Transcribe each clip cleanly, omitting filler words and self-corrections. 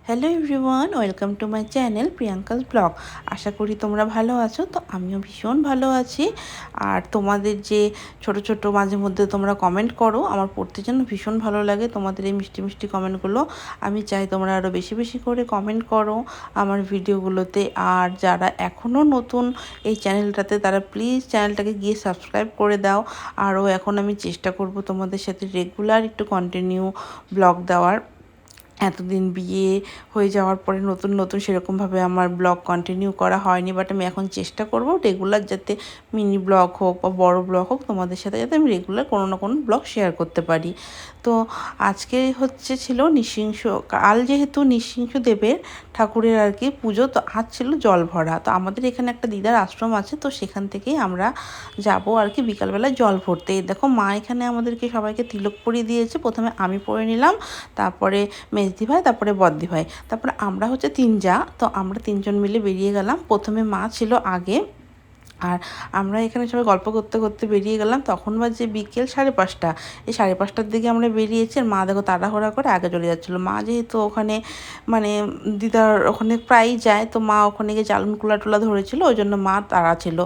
Hello everyone, welcome to my channel Priyanka's vlog. আশা করি তোমরা ভালো আছো। তো আমিও ভীষণ ভালো আছি। আর তোমাদের যে ছোট ছোট মাঝে মধ্যে তোমরা কমেন্ট করো, আমার পড়তে যেন ভীষণ ভালো লাগে তোমাদের এই মিষ্টি মিষ্টি কমেন্টগুলো। আমি চাই তোমরা আরও বেশি বেশি করে কমেন্ট করো আমার ভিডিওগুলোতে। আর যারা এখনও নতুন এই চ্যানেলটাতে, তারা প্লিজ চ্যানেলটাকে গিয়ে সাবস্ক্রাইব করে দাও। আরও এখন আমি চেষ্টা করব তোমাদের সাথে রেগুলার একটু কন্টিনিউ ব্লগ দেওয়ার। এতদিন বিয়ে হয়ে যাওয়ার পরে নতুন নতুন সেরকমভাবে আমার ব্লগ কন্টিনিউ করা হয়নি, বাট আমি এখন চেষ্টা করব রেগুলার, যাতে মিনি ব্লগ হোক বা বড় ব্লগ হোক, তোমাদের সাথে যাতে আমি রেগুলার কোনো না কোনো ব্লগ শেয়ার করতে পারি। তো আজকে ছিল নৃসিংহ, কাল যেহেতু নৃসিংহদেবের ঠাকুরের আর কি পুজো, তো আজ ছিল জল ভরা। তো আমাদের এখানে একটা দিদার আশ্রম আছে, তো সেখান থেকেই আমরা যাব আর কি বিকালবেলা জল ভরতে। দেখো মা এখানে আমাদেরকে সবাইকে তিলক পরিয়ে দিয়েছে। প্রথমে আমি পরে নিলাম, তারপরে মেজদি ভাই, তারপরে বদ্দি ভাই, তারপরে আমরা হচ্ছে তিন যা। তো আমরা তিনজন মিলে বেরিয়ে গেলাম। প্রথমে মা ছিল আগে, আর আমরা এখানে সবাই গল্প করতে করতে বেরিয়ে গেলাম। তখন বাজে বিকেল 5:30। এই 5:30টার দিকে আমরা বেরিয়েছি। আর মা দেখো তাড়াহুড়া করে আগে চলে যাচ্ছিলো। মা যেহেতু ওখানে মানে দিদার ওখানে প্রায়ই যায়, তো মা ওখানে গিয়ে চালন কুলা টুলা ধরেছিল, ওই জন্য মা তাড়া ছিল।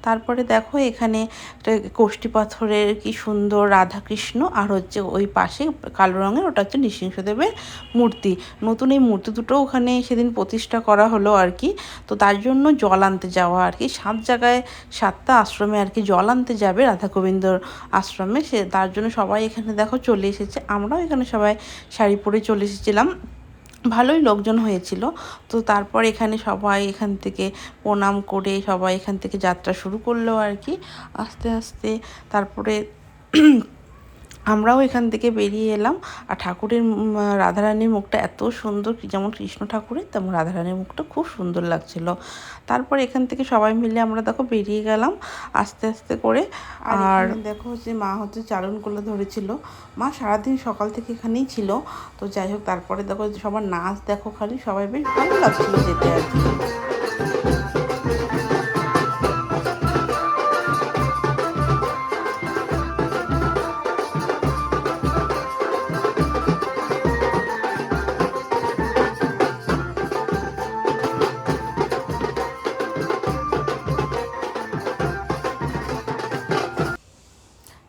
তারপরে দেখো এখানে একটা কোষ্ঠী পাথরের কি সুন্দর রাধাকৃষ্ণ, আর হচ্ছে ওই পাশে কালো রঙের, ওটা হচ্ছে নৃসিংহদেবের মূর্তি। নতুন এই মূর্তি দুটো ওখানে সেদিন প্রতিষ্ঠা করা হলো আর কি। তো তার জন্য জল আনতে যাওয়া আর কি, 7 জায়গায় 7টা আশ্রমে আর কি জল আনতে যাবে রাধা গোবিন্দর আশ্রমে। সে তার জন্য সবাই এখানে দেখো চলে এসেছে। আমরাও এখানে সবাই শাড়ি পরে চলে এসেছিলাম, ভালোই লোকজন হয়েছিল। তো তারপর এখানে সবাই এখান থেকে প্রণাম করে সবাই এখান থেকে যাত্রা শুরু করলো আর কি আস্তে আস্তে। তারপরে আমরাও এখান থেকে বেরিয়ে এলাম। আর ঠাকুরের রাধারানীর মুখটা এত সুন্দর, যেমন কৃষ্ণ ঠাকুরের তেমন রাধারানীর মুখটা খুব সুন্দর লাগছিল। তারপর এখান থেকে সবাই মিলে আমরা দেখো বেরিয়ে গেলাম আস্তে আস্তে করে। আর দেখো যে মা হচ্ছে চালন কুলা ধরেছিল। মা সারাদিন সকাল থেকে এখানেই ছিল। তো যাই হোক, তারপরে দেখো সবার নাচ দেখো, খালি সবাই বেশ ভালো লাগছিল যেতে আর কি।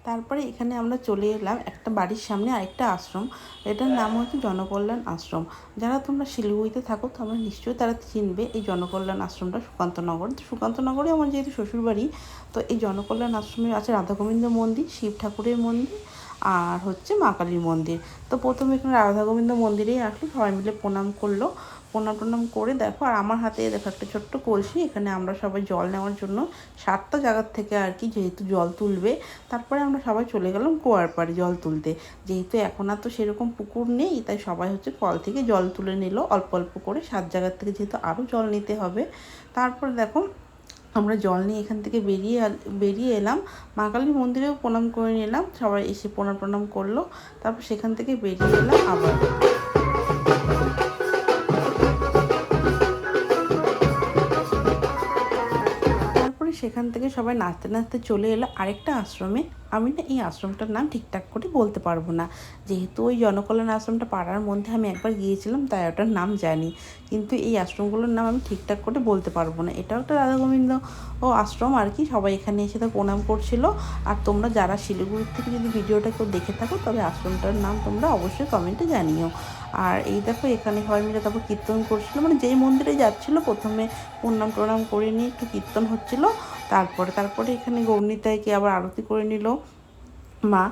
তারপরে এখানে আমরা চলে এলাম একটা বাড়ির সামনে আরেকটা আশ্রম, এটার নাম হচ্ছে জনকল্যাণ আশ্রম। যারা তোমরা শিলিগুড়িতে থাকো তোমরা নিশ্চয়ই তারা চিনবে এই জনকল্যাণ আশ্রমটা, সুকান্তনগর। সুকান্তনগরে আমার যেহেতু শ্বশুরবাড়ি, তো এই জনকল্যাণ আশ্রমে আছে রাধা গোবিন্দ মন্দির, শিব ঠাকুরের মন্দির, আর হচ্ছে মা কালীর মন্দির। তো প্রথমে এখানে রাধা গোবিন্দ মন্দিরেই আসলো, সবাই মিলে প্রণাম করলো। প্রণাম টনাম করে দেখো, আর আমার হাতে দেখো একটা ছোট্ট কলসি। এখানে আমরা সবাই জল নেওয়ার জন্য 7টা জায়গার থেকে আর কি যেহেতু জল তুলবে, তারপরে আমরা সবাই চলে গেলাম কুয়ার পাড়ে জল তুলতে। যেহেতু এখন আর তো সেরকম পুকুর নেই, তাই সবাই হচ্ছে কল থেকে জল তুলে নিল অল্প অল্প করে, 7 জায়গার থেকে যেহেতু আরও জল নিতে হবে। তারপরে দেখো আমরা জল নিয়ে এখান থেকে বেরিয়ে এলাম। মা কালীর মন্দিরেও প্রণাম করে নিলাম, সবাই এসে প্রণাম করলো। তারপর সেখান থেকে বেরিয়ে এলাম আবার। সেখান থেকে সবাই নাচতে নাচতে চলে এলো আরেকটা আশ্রমে। আমি না এই আশ্রমটার নাম ঠিকঠাক করে বলতে পারবো না, যেহেতু ওই জনকল্যাণ আশ্রমটা পাড়ার মধ্যে আমি একবার গিয়েছিলাম, তাই ওটার নাম জানি, কিন্তু এই আশ্রমগুলোর নাম আমি ঠিকঠাক করে বলতে পারবো না। এটাও একটা রাধা গোবিন্দ আশ্রম আর কি। সবাই এখানে এসে তো প্রণাম করছিল। আর তোমরা যারা শিলিগুড়ির থেকে যদি ভিডিওটা কেউ দেখে থাকো, তবে আশ্রমটার নাম তোমরা অবশ্যই কমেন্টে জানিও। আর এই দেখো এখানে সবাই মিলে তারপর কীর্তন করছিল, মানে যেই মন্দিরে যাচ্ছিলো প্রথমে প্রণাম করে নিয়ে একটু কীর্তন হচ্ছিলো। তারপরে এখানে গৌরনীতাইকে আবার আরতি করে নিল মা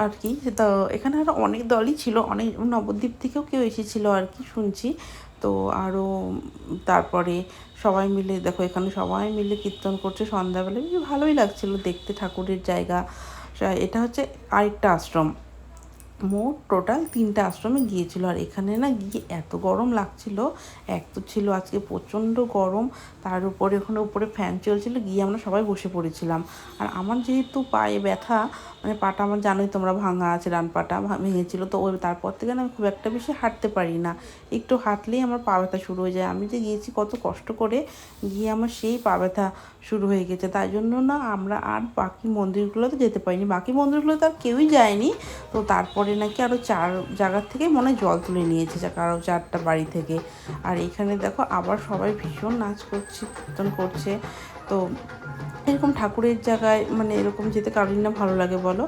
আর কি। তো এখানে আরও অনেক দলই ছিল, অনেক নবদ্বীপ থেকেও কেউ এসেছিলো আর কি শুনছি। তো আরও তারপরে সবাই মিলে দেখো এখানে সবাই মিলে কীর্তন করছে সন্ধ্যাবেলায়, ভালোই লাগছিল দেখতে ঠাকুরের জায়গা। এটা হচ্ছে আরেকটা আশ্রম। মোট টোটাল 3টা আশ্রমে গিয়েছিলো। আর এখানে না গিয়ে এত গরম লাগছিল, এক তো ছিল আজকে প্রচণ্ড গরম, তার উপরে ওখানে উপরে ফ্যান চলছিল, গিয়ে আমরা সবাই বসে পড়েছিলাম। আর আমার যেহেতু পায়ে ব্যথা, মানে পাটা আমার জানোই তোমরা ভাঙা আছে, ডান পাটা ভেঙেছিলো, তো ওই তারপর থেকে না আমি খুব একটা বেশি হাঁটতে পারি না, একটু হাঁটলেই আমার পা ব্যথা শুরু হয়ে যায়। আমি যে গিয়েছি কত কষ্ট করে, গিয়ে আমার সেই পা ব্যথা শুরু হয়ে গেছে। তাই জন্য না আমরা আর বাকি মন্দিরগুলোতে যেতে পারিনি, বাকি মন্দিরগুলোতে আর কেউই যায়নি। তো তারপরে তারপরে নাকি আরও 4 জায়গার থেকে মনে হয় জল তুলে নিয়েছে, কারো 4টা বাড়ি থেকে। আর এখানে দেখো আবার সবাই ভীষণ নাচ করছে, কীর্তন করছে। তো এরকম ঠাকুরের জায়গায় মানে এরকম যেতে কারোরই না ভালো লাগে বলো।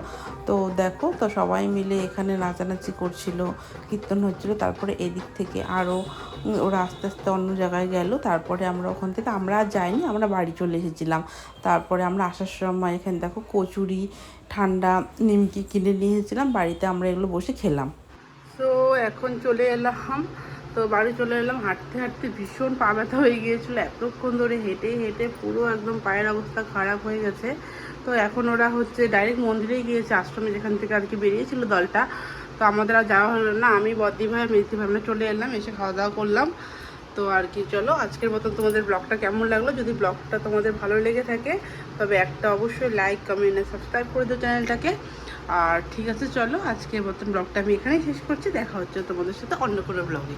তো দেখো, তো সবাই মিলে এখানে নাচানাচি করছিল, কীর্তন হচ্ছিলো। তারপরে এদিক থেকে আরও ওরা আস্তে আস্তে অন্য জায়গায় গেল। তারপরে আমরা ওখান থেকে আমরা আর যাইনি, আমরা বাড়ি চলে এসেছিলাম। তারপরে আমরা আসার সময় এখানে দেখো কচুরি, ঠান্ডা, নিমকি কিনে নিয়ে এসেছিলাম বাড়িতে, আমরা এগুলো বসে খেলাম। তো এখন চলে এলাম, তো বাড়ি চলে এলাম। হাঁটতে হাঁটতে ভীষণ পা ব্যথা হয়ে গিয়েছিলো, এতক্ষণ ধরে হেঁটে হেঁটে পুরো একদম পায়ের অবস্থা খারাপ হয়ে গেছে। তো এখন ওরা হচ্ছে ডাইরেক্ট মন্দিরেই গিয়েছে, আশ্রমে যেখান থেকে আর কি বেরিয়েছিল দলটা। তো আমাদের আর যাওয়া হলো না, আমি বদ্দি ভাই মেথি ভাই আমরা চলে এলাম, এসে খাওয়া দাওয়া করলাম। তো আর কি, চলো আজকের মতন তোমাদের ব্লগটা কেমন লাগলো, যদি ব্লগটা তোমাদের ভালো লেগে থাকে তবে একটা অবশ্যই লাইক, কমেন্ট আর সাবস্ক্রাইব করে দিও চ্যানেলটাকে। আর ঠিক আছে, চলো আজকের মতন ব্লগটা আমি এখানেই শেষ করছি। দেখা হচ্ছে তোমাদের সাথে অন্য কোনো ব্লগে।